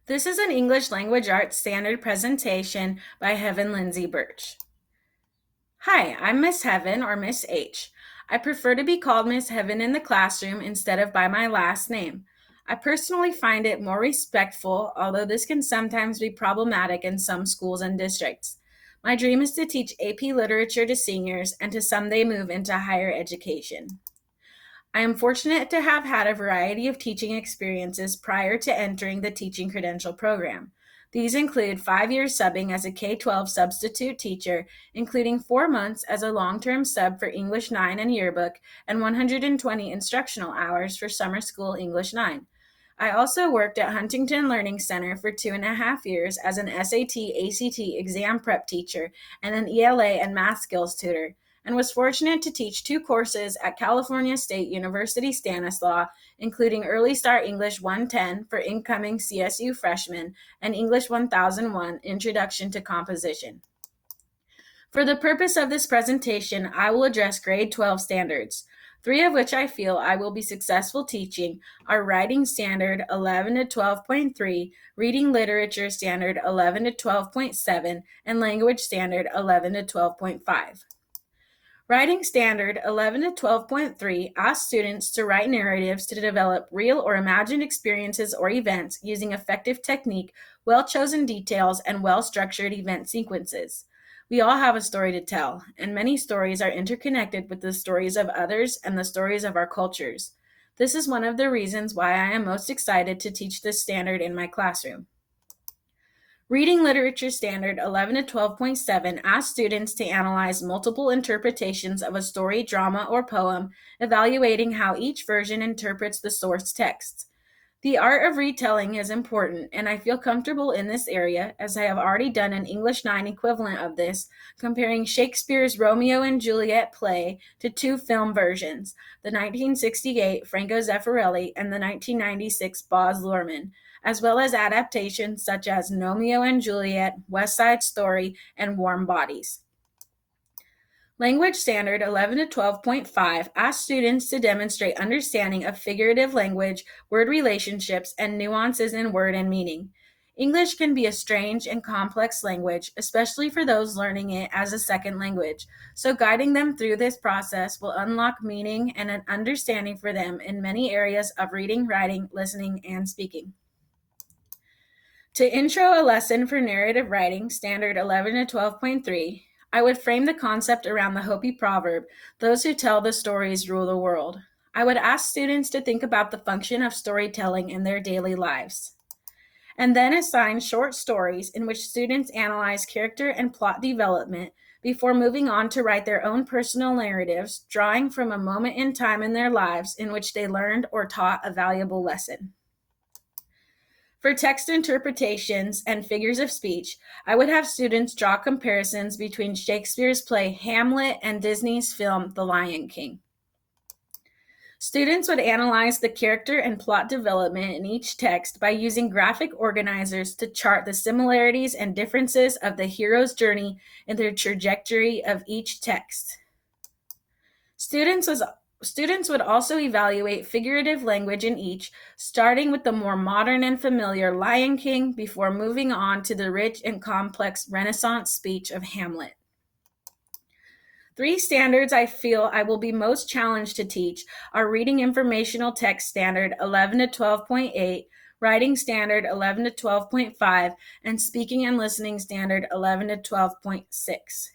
This is an English Language Arts standard presentation by Heaven Lindsey-Burtch. Hi, I'm Miss Heaven or Miss H. I prefer to be called Miss Heaven in the classroom instead of by my last name. I personally find it more respectful, although this can sometimes be problematic in some schools and districts. My dream is to teach AP Literature to seniors and to someday move into higher education. I am fortunate to have had a variety of teaching experiences prior to entering the teaching credential program. These include 5 years subbing as a K-12 substitute teacher, including 4 months as a long-term sub for English 9 and yearbook, and 120 instructional hours for summer school English 9. I also worked at Huntington Learning Center for 2.5 years as an SAT/ACT exam prep teacher and an ELA and math skills tutor, and was fortunate to teach 2 courses at California State University Stanislaus, including Early Start English 110 for incoming CSU freshmen and English 1001 Introduction to Composition. For the purpose of this presentation, I will address grade 12 standards. 3 of which I feel I will be successful teaching are Writing Standard 11 to 12.3, Reading Literature Standard 11 to 12.7, and Language Standard 11 to 12.5. Writing Standard 11 to 12.3 asks students to write narratives to develop real or imagined experiences or events using effective technique, well-chosen details, and well-structured event sequences. We all have a story to tell, and many stories are interconnected with the stories of others and the stories of our cultures. This is one of the reasons why I am most excited to teach this standard in my classroom. Reading Literature Standard 11 to 12.7 asks students to analyze multiple interpretations of a story, drama, or poem, evaluating how each version interprets the source text. The art of retelling is important, and I feel comfortable in this area as I have already done an English 9 equivalent of this, comparing Shakespeare's Romeo and Juliet play to 2 film versions, the 1968 Franco Zeffirelli and the 1996 Baz Luhrmann, as well as adaptations such as Romeo and Juliet, West Side Story, and Warm Bodies. Language Standard 11 to 12.5 asks students to demonstrate understanding of figurative language, word relationships, and nuances in word and meaning. English can be a strange and complex language, especially for those learning it as a second language, so guiding them through this process will unlock meaning and an understanding for them in many areas of reading, writing, listening, and speaking. To intro a lesson for narrative writing, Standard 11 to 12.3, I would frame the concept around the Hopi proverb, "Those who tell the stories rule the world." I would ask students to think about the function of storytelling in their daily lives, and then assign short stories in which students analyze character and plot development before moving on to write their own personal narratives, drawing from a moment in time in their lives in which they learned or taught a valuable lesson. For text interpretations and figures of speech, I would have students draw comparisons between Shakespeare's play Hamlet and Disney's film The Lion King. Students would analyze the character and plot development in each text by using graphic organizers to chart the similarities and differences of the hero's journey and their trajectory of each text. Students would also evaluate figurative language in each, starting with the more modern and familiar Lion King before moving on to the rich and complex Renaissance speech of Hamlet. 3 standards I feel I will be most challenged to teach are Reading Informational Text Standard 11 to 12.8, Writing Standard 11 to 12.5, and Speaking and Listening Standard 11 to 12.6.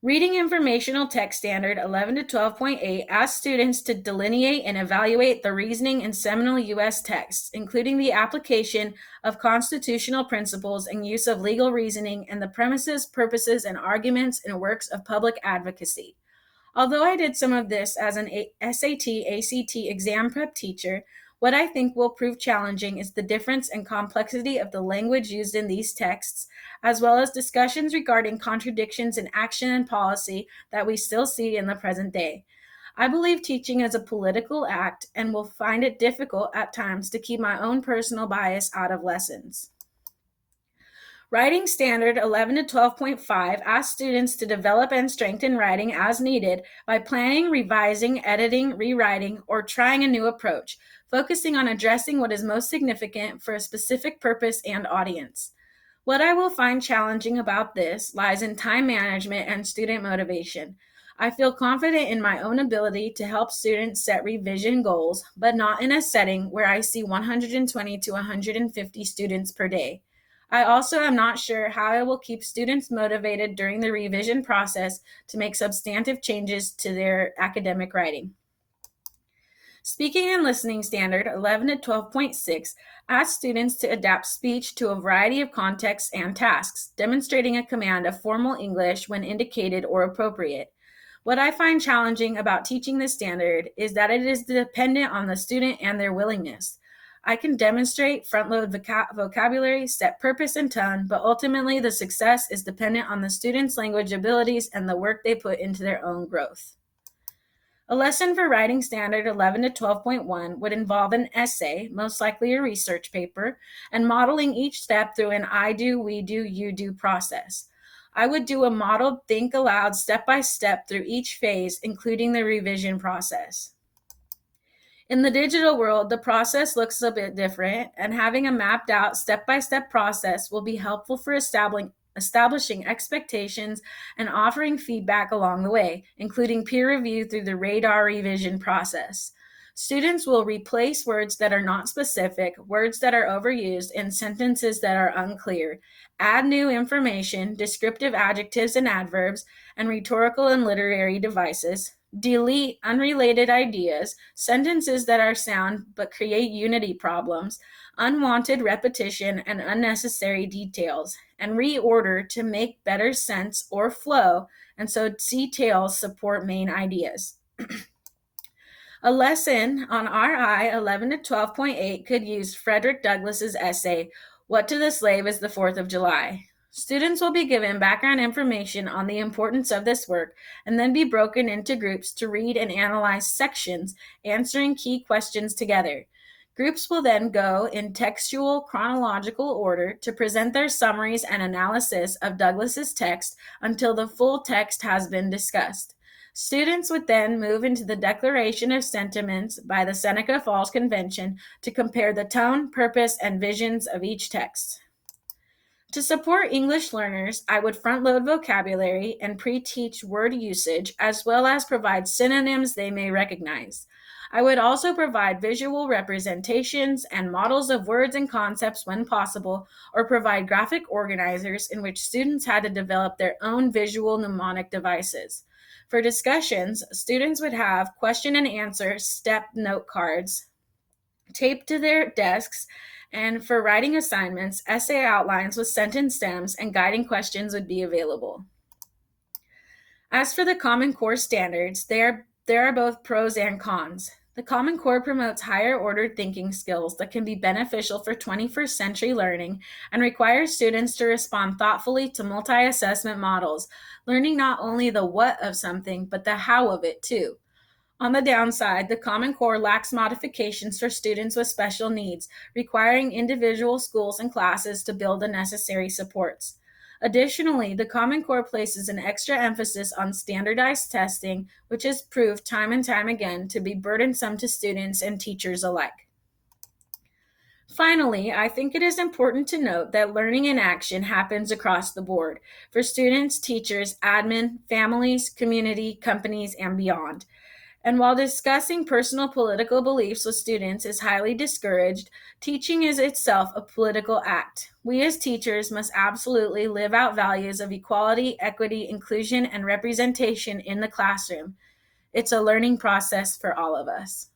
Reading Informational Text Standard 11 to 12.8 asks students to delineate and evaluate the reasoning in seminal U.S. texts, including the application of constitutional principles and use of legal reasoning and the premises, purposes, and arguments in works of public advocacy. Although I did some of this as an SAT/ACT exam prep teacher, what I think will prove challenging is the difference and complexity of the language used in these texts, as well as discussions regarding contradictions in action and policy that we still see in the present day. I believe teaching is a political act and will find it difficult at times to keep my own personal bias out of lessons. Writing Standard 11 to 12.5 asks students to develop and strengthen writing as needed by planning, revising, editing, rewriting, or trying a new approach, focusing on addressing what is most significant for a specific purpose and audience. What I will find challenging about this lies in time management and student motivation. I feel confident in my own ability to help students set revision goals, but not in a setting where I see 120 to 150 students per day. I also am not sure how I will keep students motivated during the revision process to make substantive changes to their academic writing. Speaking and Listening Standard 11 to 12.6 asks students to adapt speech to a variety of contexts and tasks, demonstrating a command of formal English when indicated or appropriate. What I find challenging about teaching this standard is that it is dependent on the student and their willingness. I can demonstrate front-load vocabulary, set purpose and tone, but ultimately the success is dependent on the student's language abilities and the work they put into their own growth. A lesson for Writing Standard 11 to 12.1 would involve an essay, most likely a research paper, and modeling each step through an I do, we do, you do process. I would do a modeled think aloud step-by-step through each phase, including the revision process. In the digital world, the process looks a bit different, and having a mapped out step-by-step process will be helpful for establishing expectations and offering feedback along the way, including peer review through the radar revision process. Students will replace words that are not specific, words that are overused, and sentences that are unclear, add new information, descriptive adjectives and adverbs, and rhetorical and literary devices, delete unrelated ideas, sentences that are sound but create unity problems, unwanted repetition and unnecessary details, and reorder to make better sense or flow, and so details support main ideas. A lesson on RI 11 to 12.8 could use Frederick Douglass's essay, What to the Slave is the 4th of July? Students will be given background information on the importance of this work and then be broken into groups to read and analyze sections, answering key questions together. Groups will then go in textual chronological order to present their summaries and analysis of Douglass's text until the full text has been discussed. Students would then move into the Declaration of Sentiments by the Seneca Falls Convention to compare the tone, purpose, and visions of each text. To support English learners, I would front-load vocabulary and pre-teach word usage, as well as provide synonyms they may recognize. I would also provide visual representations and models of words and concepts when possible, or provide graphic organizers in which students had to develop their own visual mnemonic devices. For discussions, students would have question and answer step note cards taped to their desks, and for writing assignments, essay outlines with sentence stems and guiding questions would be available. As for the Common Core standards, there are both pros and cons. The Common Core promotes higher order thinking skills that can be beneficial for 21st century learning and requires students to respond thoughtfully to multi-assessment models, learning not only the what of something, but the how of it too. On the downside, the Common Core lacks modifications for students with special needs, requiring individual schools and classes to build the necessary supports. Additionally, the Common Core places an extra emphasis on standardized testing, which has proved time and time again to be burdensome to students and teachers alike. Finally, I think it is important to note that learning in action happens across the board for students, teachers, admin, families, community, companies, and beyond. And while discussing personal political beliefs with students is highly discouraged, teaching is itself a political act. We as teachers must absolutely live out values of equality, equity, inclusion, and representation in the classroom. It's a learning process for all of us.